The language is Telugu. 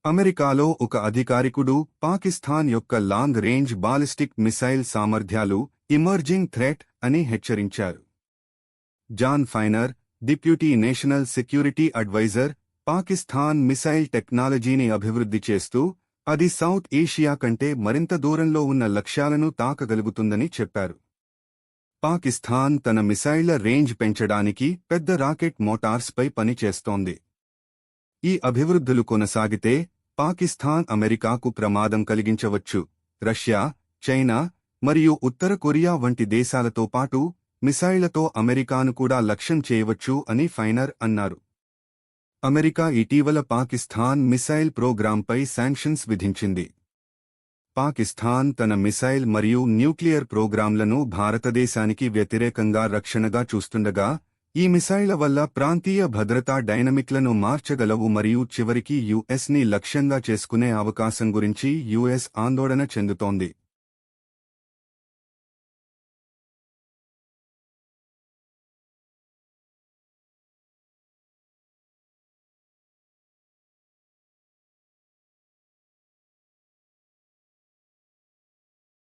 అమెరికాలో ఒక అధికారికుడు పాకిస్తాన్ యొక్క లాంగ్ రేంజ్ బాలిస్టిక్ మిసైల్ సామర్థ్యాలు ఇమర్జింగ్ థ్రెట్ అని హెచ్చరించారు. John Finer, deputy national security advisor, Pakistan missile టెక్నాలజీని అభివృద్ధి చేస్తూ అది సౌత్ ఏషియా కంటే మరింత దూరంలో ఉన్న లక్ష్యాలను తాకగలుగుతుందని చెప్పారు. పాకిస్తాన్ తన మిసైళ్ల రేంజ్ పెంచడానికి పెద్ద రాకెట్ మోటార్స్పై పనిచేస్తోంది. ఈ అభివృద్ధులు కొనసాగితే పాకిస్తాన్ అమెరికాకు ప్రమాదం కలిగించవచ్చు. రష్యా, చైనా మరియు ఉత్తర కొరియా వంటి దేశాలతో పాటు మిసైళ్లతో అమెరికాను కూడా లక్ష్యం చేయవచ్చు అని ఫైనర్ అన్నారు. అమెరికా ఇటీవల పాకిస్తాన్ మిసైల్ ప్రోగ్రాంపై శాంక్షన్స్ విధించింది. పాకిస్తాన్ తన మిసైల్ మరియు న్యూక్లియర్ ప్రోగ్రాంలను భారతదేశానికి వ్యతిరేకంగా రక్షణగా చూస్తుండగా, ఈ మిసైళ్ల వల్ల ప్రాంతీయ భద్రతా డైనమిక్లను మార్చగలవు మరియు చివరికి యుఎస్ని లక్ష్యంగా చేసుకునే అవకాశం గురించి యుఎస్ ఆందోళన చెందుతోంది.